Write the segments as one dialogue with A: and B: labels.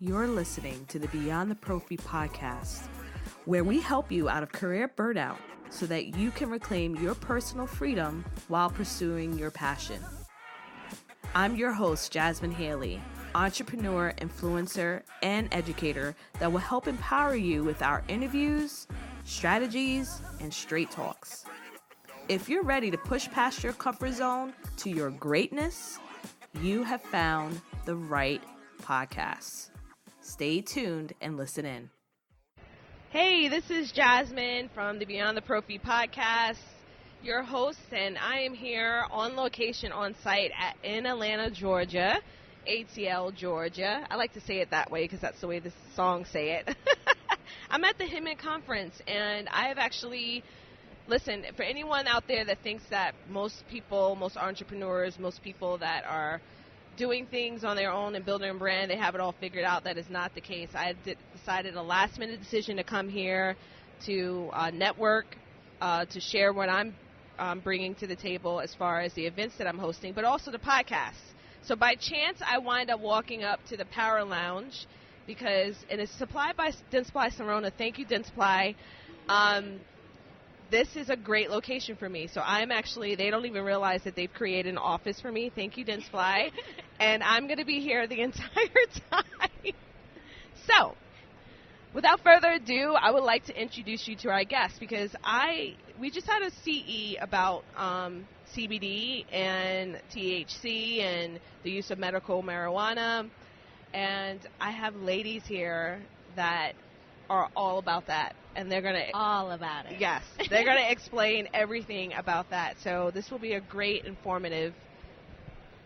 A: You're listening to the Beyond the Prophy podcast, where we help you out of career burnout so that you can reclaim your personal freedom while pursuing your passion. I'm your host, Jasmin Haley, entrepreneur, influencer, and educator that will help empower you with our interviews, strategies, and straight talks. If you're ready to push past your comfort zone to your greatness, you have found the right podcast. Stay tuned and listen in. Hey, this is Jasmin from the Beyond the Prophy podcast, your host, and I am here on location on site in Atlanta, Georgia, ATL, Georgia. I like to say it that way because that's the way the songs say it. I'm at the Hinman conference, and I have actually, listen, for anyone out there that thinks that most people, most entrepreneurs, most people that are doing things on their own and building a brand, they have it all figured out, that is not the case. I decided a last-minute decision to come here to network, to share what I'm bringing to the table as far as the events that I'm hosting, but also the podcast. So by chance, I wind up walking up to the Power Lounge because, and it's supplied by Dentsply Sirona. Thank you, Dentsply. This is a great location for me. So I'm actually, they don't even realize that they've created an office for me. Thank you, Dentsply. And I'm going to be here the entire time. So, without further ado, I would like to introduce you to our guest because we just had a CE about CBD and THC and the use of medical marijuana. And I have ladies here that are all about that. And they're going to...
B: all about it.
A: Yes. They're going to explain everything about that. So this will be a great, informative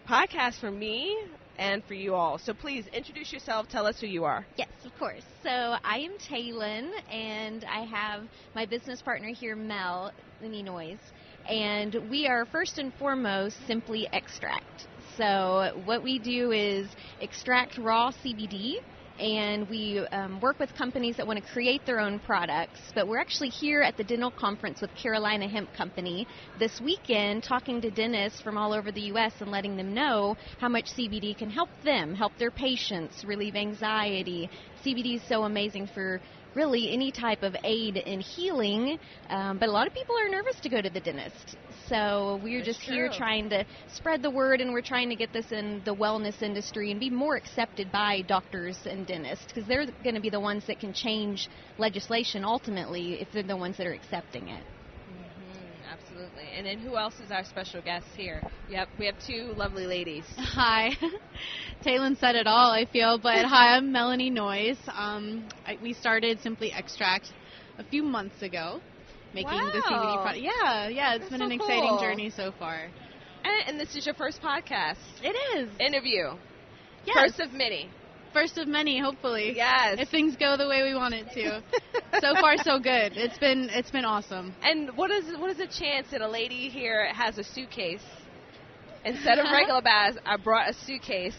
A: podcast for me and for you all. So please introduce yourself. Tell us who you are.
B: Yes, of course. So I am Taylin, and I have my business partner here, Melanie. And we are first and foremost Simply Extract. So what we do is extract raw CBD, and we work with companies that want to create their own products. But we're actually here at the dental conference with Carolina Hemp Company this weekend talking to dentists from all over the U.S. and letting them know how much CBD can help them, help their patients, relieve anxiety. CBD is so amazing for really any type of aid in healing, but a lot of people are nervous to go to the dentist. So we're just here trying to spread the word, and we're trying to get this in the wellness industry and be more accepted by doctors and dentists, because they're going to be the ones that can change legislation ultimately if they're the ones that are accepting it.
A: Absolutely. And then who else is our special guest here? Yep, we have two lovely ladies.
C: Hi. Taylin said it all, I feel, but hi, I'm Melanie. We started Simply Extract a few months ago, making the CBD product. Yeah, it's been an exciting journey so far.
A: And this is your first podcast.
C: It is.
A: Interview.
C: Yes.
A: First of many.
C: First of many, hopefully.
A: Yes.
C: If things go the way we want it to. So far, so good. It's been awesome.
A: And what is the chance that a lady here has a suitcase instead of regular bags? I brought a suitcase.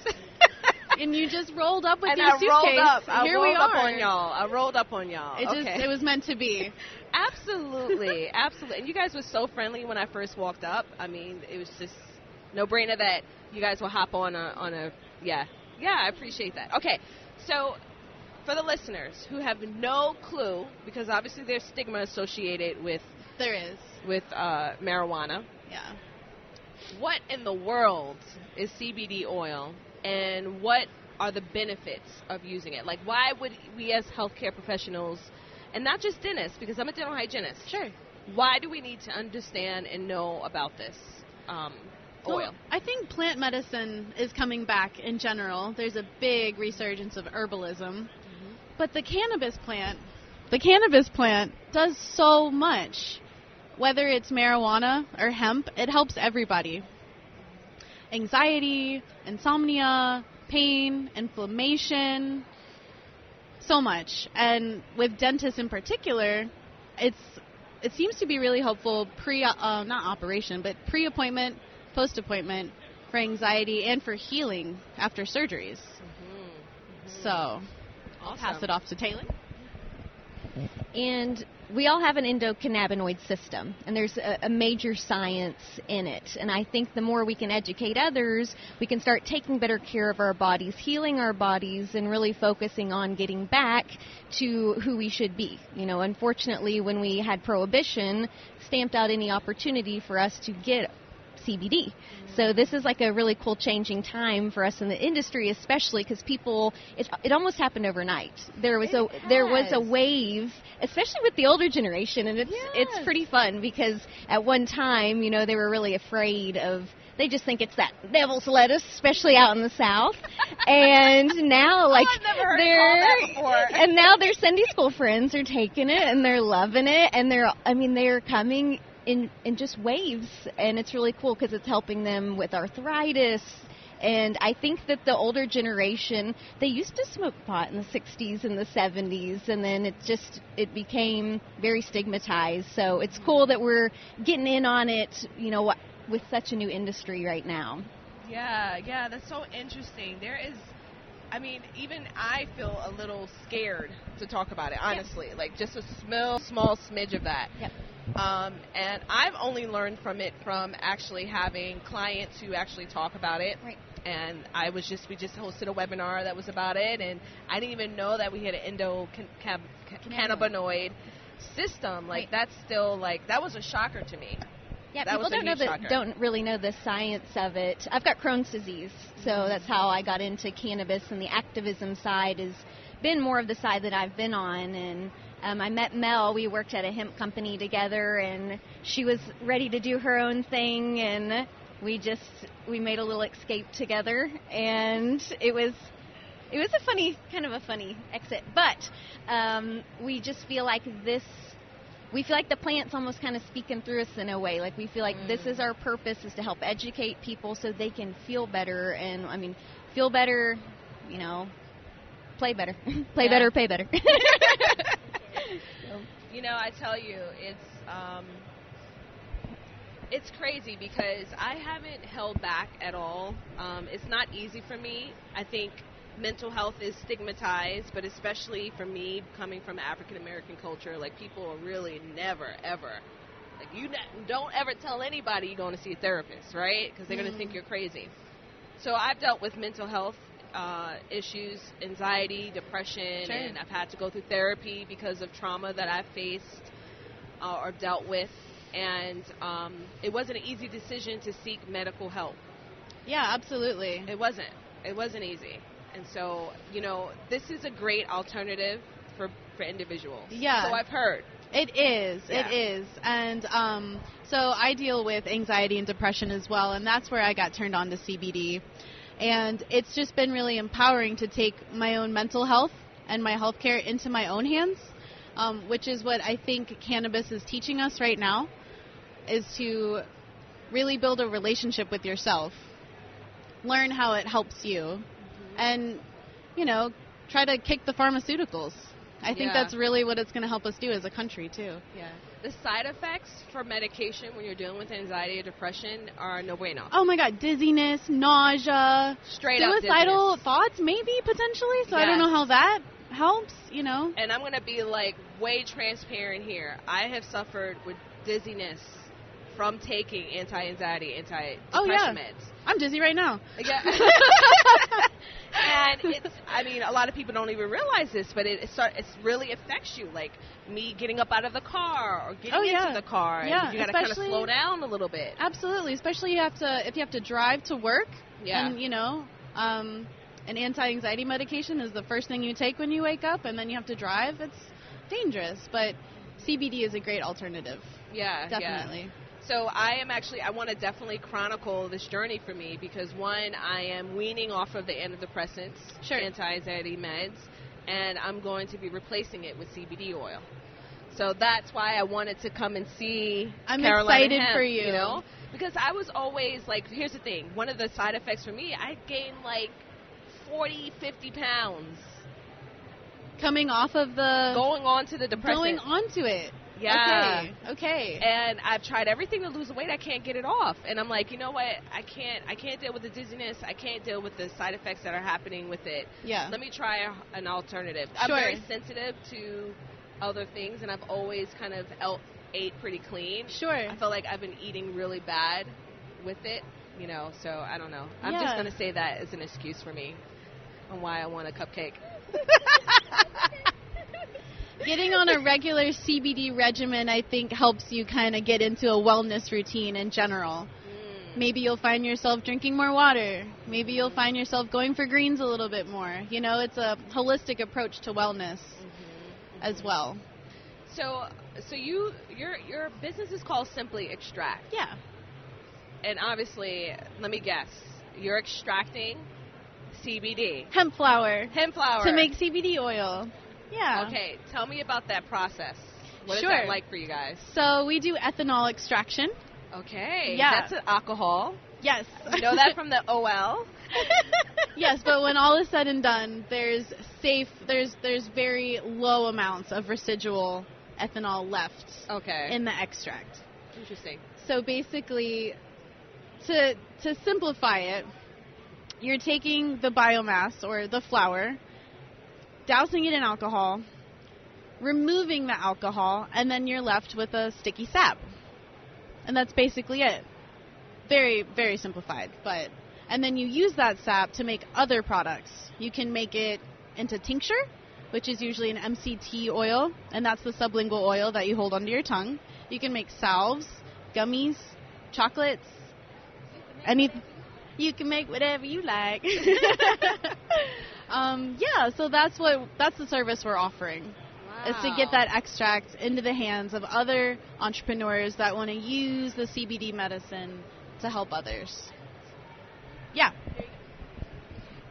C: And you just rolled up with
A: and
C: your suitcase.
A: I
C: Here
A: rolled
C: we
A: up
C: are.
A: on y'all. I rolled up on y'all.
C: It was meant to be.
A: Absolutely, absolutely. And you guys were so friendly when I first walked up. I mean, it was just no-brainer that you guys will hop on a Yeah, I appreciate that. Okay, so for the listeners who have no clue, because obviously there's stigma associated with marijuana.
C: Yeah.
A: What in the world is CBD oil, and what are the benefits of using it? Like, why would we as healthcare professionals, and not just dentists, because I'm a dental hygienist.
C: Sure.
A: Why do we need to understand and know about this oil?
C: Well, I think plant medicine is coming back in general. There's a big resurgence of herbalism. But the cannabis plant does so much. Whether it's marijuana or hemp, it helps everybody. Anxiety, insomnia, pain, inflammation, so much. And with dentists in particular, it seems to be really helpful pre-appointment, post-appointment for anxiety and for healing after surgeries. So I'll pass it off to Taylin.
B: And we all have an endocannabinoid system, and there's a major science in it. And I think the more we can educate others, we can start taking better care of our bodies, healing our bodies, and really focusing on getting back to who we should be. You know, unfortunately, when we had prohibition, stamped out any opportunity for us to get CBD. So this is like a really cool changing time for us in the industry, especially because people, it almost happened overnight. There was a wave, especially with the older generation, and it's pretty fun because at one time, you know, they were really afraid of, they just think it's that devil's lettuce, especially out in the South. And now, like,
A: I've never heard that before.
B: And now their Sunday school friends are taking it and they're loving it, and they're coming in just waves, and it's really cool because it's helping them with arthritis. And I think that the older generation, they used to smoke pot in the 60s and the 70s, and then it became very stigmatized. So it's cool that we're getting in on it, you know, with such a new industry right now.
D: Yeah, that's so interesting. Even I feel a little scared to talk about it, honestly. Yeah. Like, just a small smidge of that.
B: Yep.
D: And I've only learned from it from actually having clients who actually talk about it.
B: Right.
D: And we just hosted a webinar that was about it, and I didn't even know that we had an endocannabinoid system. Like, that's still, like, that was a shocker to me.
B: Yeah, people don't really know the science of it. I've got Crohn's disease, so that's how I got into cannabis, and the activism side has been more of the side that I've been on. And I met Mel. We worked at a hemp company together, and she was ready to do her own thing, and we made a little escape together, and it was a funny exit. But we just feel like we feel like the plant's almost kind of speaking through us in a way. Like, we feel like this is our purpose, is to help educate people so they can feel better. And, feel better, you know, play better. Play better, pay better.
D: You know, I tell you, it's crazy because I haven't held back at all. It's not easy for me. I think mental health is stigmatized, but especially for me, coming from African American culture, like, people are really never ever, like, you don't ever tell anybody you're going to see a therapist, right? Because they're going to think you're crazy. So I've dealt with mental health issues, anxiety, depression, and I've had to go through therapy because of trauma that I've faced or dealt with, and it wasn't an easy decision to seek medical help.
C: Yeah, absolutely.
D: It wasn't easy. And so, you know, this is a great alternative for individuals.
C: Yeah.
D: So I've heard.
C: It is. And so I deal with anxiety and depression as well, and that's where I got turned on to CBD. And it's just been really empowering to take my own mental health and my health care into my own hands, which is what I think cannabis is teaching us right now, is to really build a relationship with yourself, learn how it helps you, and, you know, try to kick the pharmaceuticals. I think that's really what it's going to help us do as a country, too.
D: Yeah. The side effects for medication when you're dealing with anxiety or depression are no bueno.
C: Oh, my God. Dizziness, nausea.
D: Straight up
C: suicidal thoughts, maybe, potentially. So I don't know how that helps, you know.
D: And I'm going to be, like, way transparent here. I have suffered with dizziness from taking anti-anxiety, anti-depression meds.
C: I'm dizzy right now.
D: Yeah. And a lot of people don't even realize this, but it really affects you. Like, me getting up out of the car or getting into the car, and you got to kind of slow down a little bit.
C: Absolutely, especially if you have to drive to work. Yeah. And, you know, an anti-anxiety medication is the first thing you take when you wake up, and then you have to drive. It's dangerous, but CBD is a great alternative.
D: Yeah,
C: definitely.
D: Yeah. So I want to definitely chronicle this journey for me because, one, I am weaning off of the antidepressants, anti-anxiety meds, and I'm going to be replacing it with CBD oil. So that's why I wanted to come and see Carolina
C: excited
D: Hemp,
C: for you.
D: You know? Because I was always, like, here's the thing. One of the side effects for me, I gained, like, 40, 50 pounds.
C: Coming off of
D: going on to the depressant.
C: Going on to it.
D: Yeah.
C: Okay.
D: And I've tried everything to lose weight. I can't get it off. And I'm like, you know what? I can't deal with the dizziness. I can't deal with the side effects that are happening with it.
C: Yeah.
D: Let me try an alternative. I'm very sensitive to other things, and I've always kind of ate pretty clean.
C: Sure.
D: I feel like I've been eating really bad with it, you know, so I don't know. I'm just going to say that as an excuse for me on why I want a cupcake.
C: Getting on a regular CBD regimen, I think, helps you kind of get into a wellness routine in general. Maybe you'll find yourself drinking more water. Maybe you'll find yourself going for greens a little bit more. You know, it's a holistic approach to wellness as well.
D: So your business is called Simply Extract.
C: Yeah.
D: And obviously, let me guess, you're extracting CBD.
C: Hemp flower.
D: Hemp flower.
C: To make CBD oil. Yeah.
D: Okay, tell me about that process. What
C: Sure.
D: is that like for you guys?
C: So we do ethanol extraction.
D: Okay.
C: Yeah.
D: That's an alcohol.
C: Yes.
D: You know that from the OL?
C: Yes, but when all is said and done, there's very low amounts of residual ethanol left in the extract.
D: Interesting.
C: So basically, to simplify it, you're taking the biomass or the flour, dousing it in alcohol, removing the alcohol, and then you're left with a sticky sap. And that's basically it. Very, very simplified. And then you use that sap to make other products. You can make it into tincture, which is usually an MCT oil, and that's the sublingual oil that you hold under your tongue. You can make salves, gummies, chocolates, you can make whatever you like. So that's the service we're offering. Is to get that extract into the hands of other entrepreneurs that want to use the CBD medicine to help others. Yeah.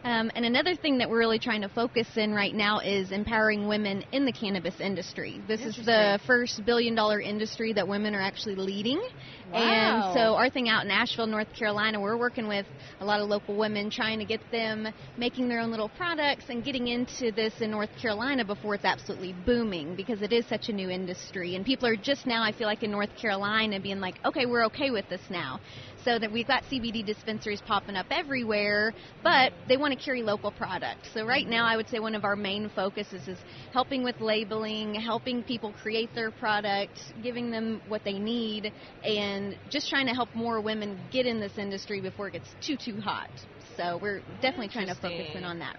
B: And another thing that we're really trying to focus in right now is empowering women in the cannabis industry. This is the first billion-dollar industry that women are actually leading.
C: Wow.
B: And so our thing out in Asheville, North Carolina, we're working with a lot of local women, trying to get them making their own little products and getting into this in North Carolina before it's absolutely booming, because it is such a new industry. And people are just now, I feel like, in North Carolina being like, okay, we're okay with this now. So that we've got CBD dispensaries popping up everywhere, but they want to carry local products. So right now I would say one of our main focuses is helping with labeling, helping people create their product, giving them what they need, and just trying to help more women get in this industry before it gets too hot. So we're definitely trying to focus in on that.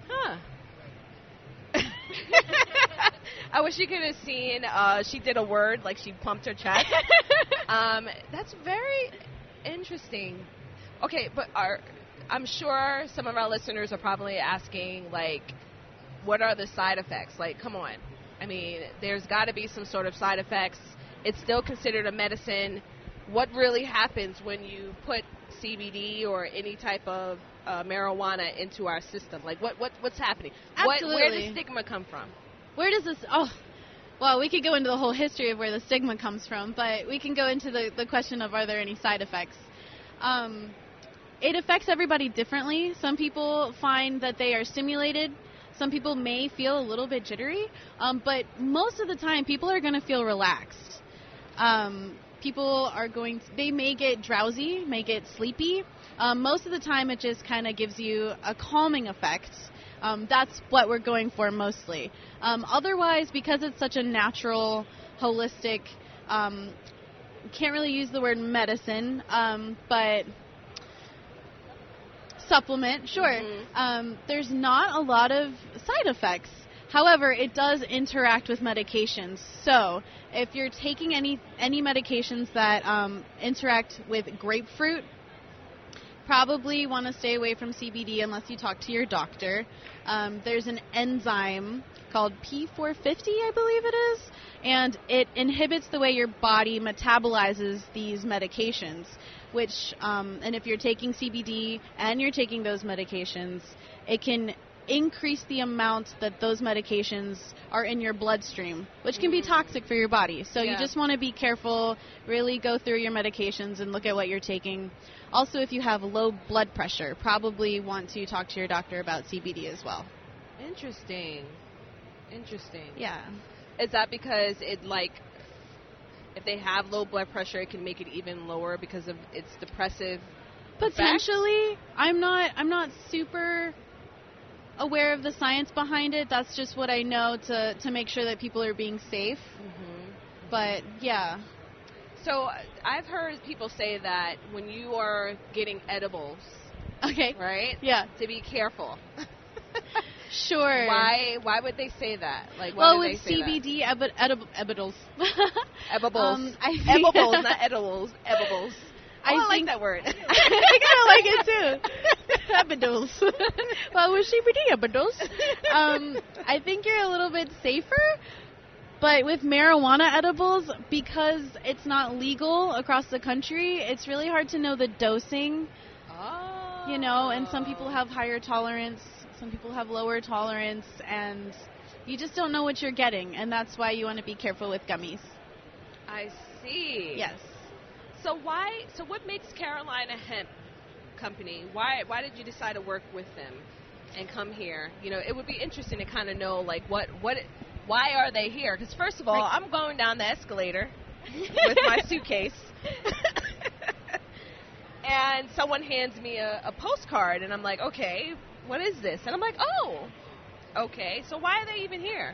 D: Huh. I wish you could have seen, she did a word, like she pumped her chest. That's very interesting. Okay, but I'm sure some of our listeners are probably asking, like, what are the side effects? Like, come on. I mean, there's got to be some sort of side effects. It's still considered a medicine. What really happens when you put CBD or any type of marijuana into our system? Like, what's happening?
C: Absolutely.
D: Where does stigma come from?
C: Where does this... Oh, well, we could go into the whole history of where the stigma comes from, but we can go into the question of, are there any side effects? It affects everybody differently. Some people find that they are stimulated. Some people may feel a little bit jittery, but most of the time people are going to feel relaxed. They may get drowsy, may get sleepy. Most of the time it just kind of gives you a calming effect. That's what we're going for mostly. Otherwise, because it's such a natural, holistic, can't really use the word medicine, but supplement, sure. Mm-hmm. There's not a lot of side effects. However, it does interact with medications. So if you're taking any medications that interact with grapefruit, probably want to stay away from CBD unless you talk to your doctor. There's an enzyme called P450, I believe it is, and it inhibits the way your body metabolizes these medications, which, and if you're taking CBD and you're taking those medications, it can increase the amount that those medications are in your bloodstream, which can be toxic for your body. So you just want to be careful, really go through your medications and look at what you're taking. Also, if you have low blood pressure, probably want to talk to your doctor about CBD as well.
D: Interesting.
C: Yeah.
D: Is that because it, like, if they have low blood pressure, it can make it even lower because of its depressive
C: Potentially.
D: effects?
C: I'm not super aware of the science behind it. That's just what I know to make sure that people are being safe. But, yeah.
D: So I've heard people say that when you are getting edibles,
C: Okay.
D: right?
C: Yeah.
D: To be careful.
C: Sure.
D: Why would they say that? Like, why
C: Well,
D: do
C: with
D: they say
C: CBD, edibles.
D: edibles?
C: I think
D: Edibles, not edibles. Edibles. I like
C: think
D: that word.
C: I kind of like it too. Edibles. Well, with CBD edibles, I think you're a little bit safer. But with marijuana edibles, because it's not legal across the country, it's really hard to know the dosing.
D: Oh.
C: You know, and some people have higher tolerance, some people have lower tolerance, and you just don't know what you're getting, and that's why you want to be careful with gummies.
D: I see.
C: Yes.
D: So what makes Carolina Hemp Company? Why did you decide to work with them and come here? You know, it would be interesting to kind of know, like, why are they here? Because first of all, I'm going down the escalator with my suitcase, and someone hands me a postcard, and I'm like, okay, what is this? And I'm like, oh, okay, so why are they even here?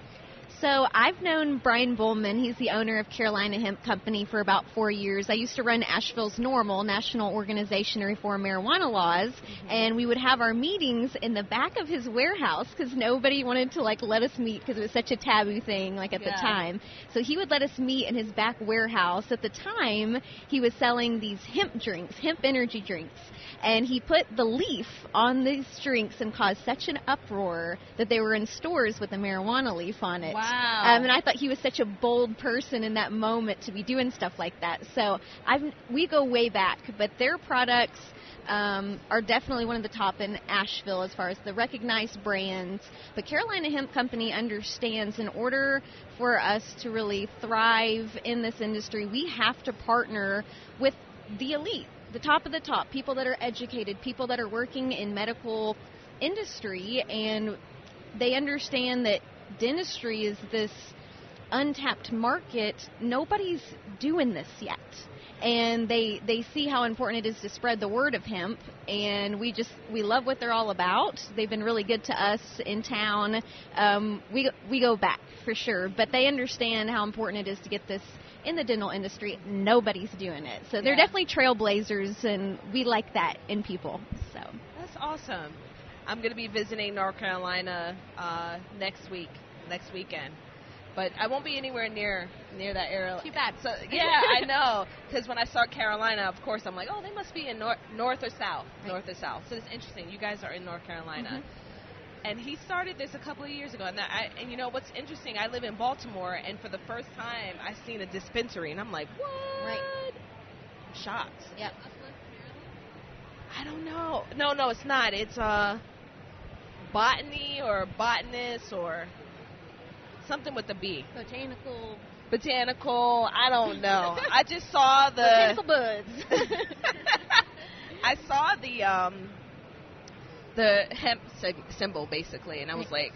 B: So I've known Brian Bullman. He's the owner of Carolina Hemp Company for about 4 years. I used to run Asheville's NORML, National Organization to Reform Marijuana Laws, and we would have our meetings in the back of his warehouse because nobody wanted to let us meet because it was such a taboo thing at the time. So he would let us meet in his back warehouse. At the time, he was selling these hemp drinks, hemp energy drinks. And he put the leaf on these drinks and caused such an uproar that they were in stores with a marijuana leaf on it.
D: Wow.
B: And I thought he was such a bold person in that moment to be doing stuff like that. So we go way back, but their products are definitely one of the top in Asheville as far as the recognized brands. But Carolina Hemp Company understands in order for us to really thrive in this industry, we have to partner with the elite. The top of the top, people that are educated, people that are working in medical industry, and they understand that dentistry is this untapped market. Nobody's doing this yet. And they see how important it is to spread the word of hemp, and we love what they're all about. They've been really good to us in town. We go back for sure, but they understand how important it is to get this in the dental industry. Nobody's doing it. So they're definitely trailblazers, and we like that in people. So
D: that's awesome. I'm going to be visiting North Carolina next weekend. But I won't be anywhere near that area.
B: Too bad.
D: So yeah, I know. Because when I saw Carolina, of course, I'm like, oh, they must be in north or south. Right. North or south. So it's interesting. You guys are in North Carolina. And he started this a couple of years ago. And you know what's interesting? I live in Baltimore, and for the first time, I seen a dispensary, and I'm like, what?
B: Right.
D: I'm shocked.
B: Yep.
D: I don't know. No, it's not. It's botany or botanist or something with the B. Botanical. I don't know. I just saw the
B: botanical buds.
D: I saw the hemp symbol basically, and I was like,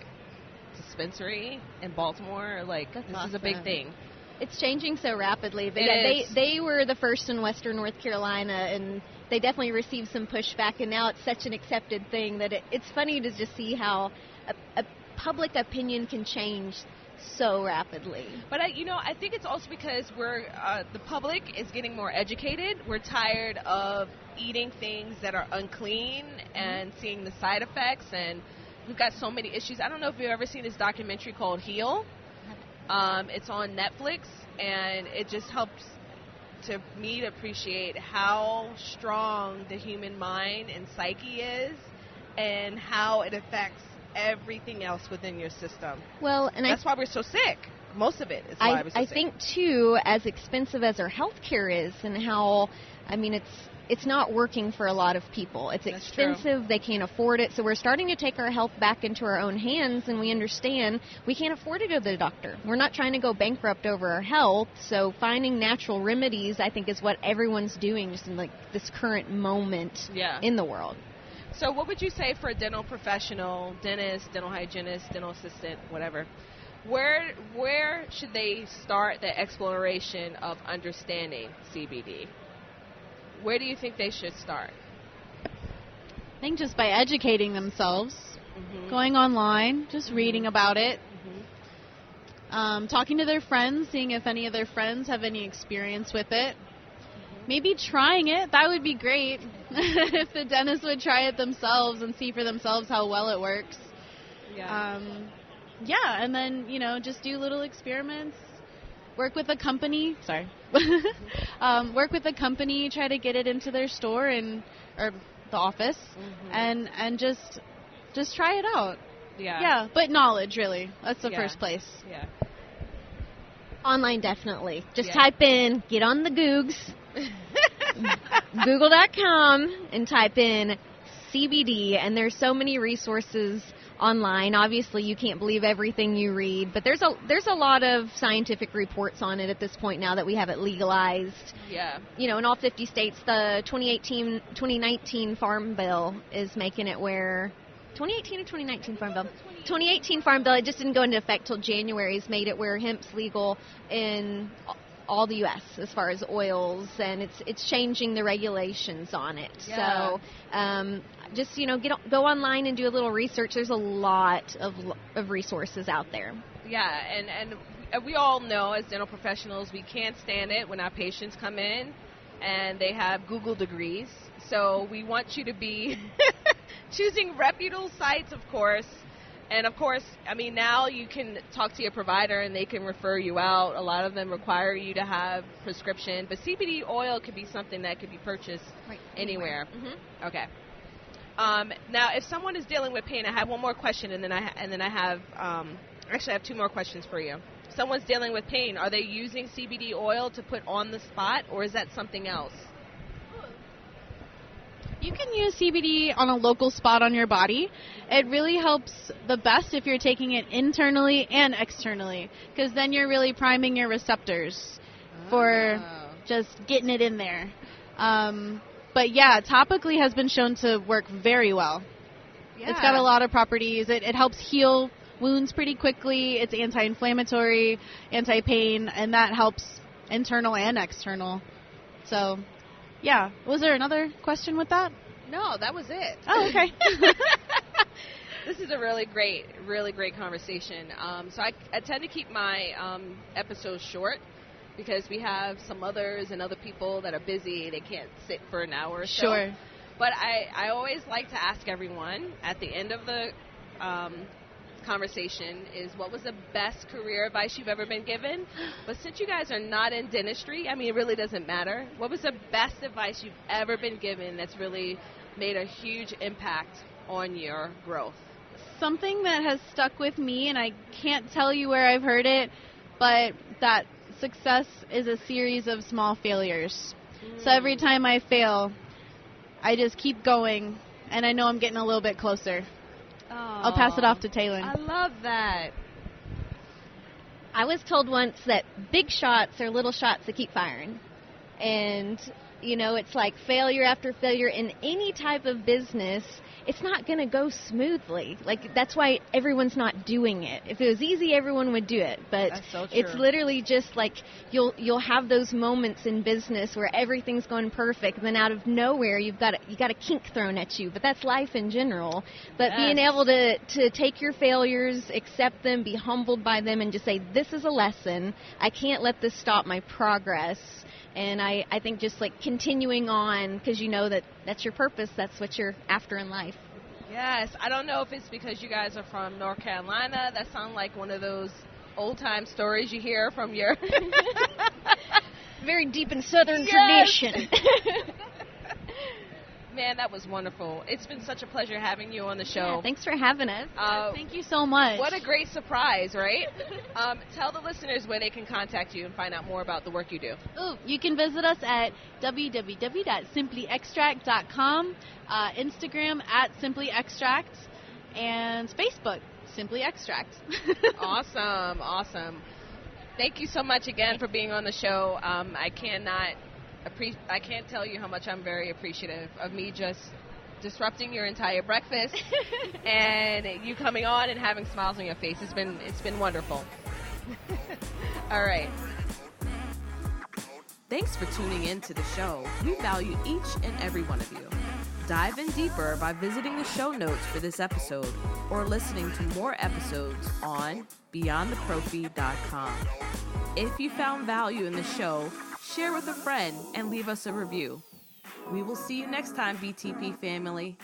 D: dispensary in Baltimore, like this is a big thing.
B: It's changing so rapidly. But
D: it is.
B: They were the first in Western North Carolina, and they definitely received some pushback, and now it's such an accepted thing that it's funny to just see how a public opinion can change so rapidly.
D: But I think it's also because we're the public is getting more educated. We're tired of eating things that are unclean and seeing the side effects, and we've got so many issues. I don't know if you've ever seen this documentary called Heal. It's on Netflix, and it just helps me to appreciate how strong the human mind and psyche is, and how it affects everything else within your system.
B: Well, and
D: that's why we're so sick. Most of it is why we're so sick.
B: I think too, as expensive as our health care is, and how it's not working for a lot of people. It's expensive. True. They can't afford it. So we're starting to take our health back into our own hands, and we understand we can't afford to go to the doctor. We're not trying to go bankrupt over our health. So finding natural remedies, I think, is what everyone's doing just in this current moment in the world.
D: So what would you say for a dental professional, dentist, dental hygienist, dental assistant, whatever? Where should they start the exploration of understanding CBD? Where do you think they should start?
C: I think just by educating themselves. going online, just reading about it, talking to their friends, seeing if any of their friends have any experience with it. Maybe trying it. That would be great if the dentists would try it themselves and see for themselves how well it works.
D: Yeah.
C: And then, just do little experiments. Work with a company. Work with a company, try to get it into their store or the office, and just try it out.
D: Yeah.
C: Yeah, but knowledge, really. That's the first place.
D: Yeah.
B: Online, definitely. Just type in, get on the Googs, Google.com, and type in CBD, and there's so many resources online. Obviously, you can't believe everything you read, but there's a lot of scientific reports on it at this point now that we have it legalized.
D: Yeah.
B: In all 50 states, the 2019 Farm Bill is making it where 2018 or 2019 Farm Bill? 2018 Farm Bill, it just didn't go into effect till January, has made it where hemp's legal in all the U.S. as far as oils, and it's changing the regulations on it.
D: Yeah.
B: So just, go online and do a little research. There's a lot of resources out there.
D: Yeah, and we all know as dental professionals we can't stand it when our patients come in and they have Google degrees. So we want you to be choosing reputable sites, of course. And, of course, now you can talk to your provider and they can refer you out. A lot of them require you to have prescription. But CBD oil could be something that could be purchased anywhere. Okay. Now, if someone is dealing with pain, I have one more question, and then I have actually I have two more questions for you. If someone's dealing with pain, are they using CBD oil to put on the spot, or is that something else?
C: You can use CBD on a local spot on your body. It really helps the best if you're taking it internally and externally, because then you're really priming your receptors for just getting it in there. But yeah, topically has been shown to work very well. Yeah. It's got a lot of properties. It helps heal wounds pretty quickly. It's anti-inflammatory, anti-pain, and that helps internal and external. So, yeah. Was there another question with that?
D: No, that was it.
C: Oh, okay.
D: This is a really great conversation. So I tend to keep my episodes short, because we have some mothers and other people that are busy. They can't sit for an hour or so.
C: Sure.
D: But I always like to ask everyone at the end of the conversation is, what was the best career advice you've ever been given? But since you guys are not in dentistry, it really doesn't matter. What was the best advice you've ever been given that's really made a huge impact on your growth?
C: Something that has stuck with me, and I can't tell you where I've heard it, but that success is a series of small failures. So every time I fail, I just keep going, and I know I'm getting a little bit closer. I'll pass it off to Taylin.
D: I love that.
B: I was told once that big shots are little shots that keep firing. And, it's like failure after failure in any type of business. It's not going to go smoothly. That's why everyone's not doing it. If it was easy, everyone would do it. But
D: that's so true.
B: It's literally just like you'll have those moments in business where everything's going perfect, and then out of nowhere you got a kink thrown at you. But that's life in general. But being able to take your failures, accept them, be humbled by them, and just say, this is a lesson. I can't let this stop my progress. And I think just continuing on, because that's your purpose, that's what you're after in life.
D: Yes, I don't know if it's because you guys are from North Carolina. That sounds like one of those old-time stories you hear from your...
B: Very deep in Southern tradition.
D: Man, that was wonderful. It's been such a pleasure having you on the show.
B: Yeah, thanks for having us.
C: Thank you so much.
D: What a great surprise, right? Tell the listeners where they can contact you and find out more about the work you do.
C: You can visit us at www.simplyextract.com, Instagram @simplyextract, and Facebook, Simply Extract.
D: Awesome. Thank you so much again for being on the show. I can't tell you how much I'm very appreciative of me just disrupting your entire breakfast and you coming on and having smiles on your face. It's been wonderful. All right.
A: Thanks for tuning in to the show. We value each and every one of you. Dive in deeper by visiting the show notes for this episode or listening to more episodes on beyondtheprophy.com. If you found value in the show, share with a friend and leave us a review. We will see you next time, BTP family.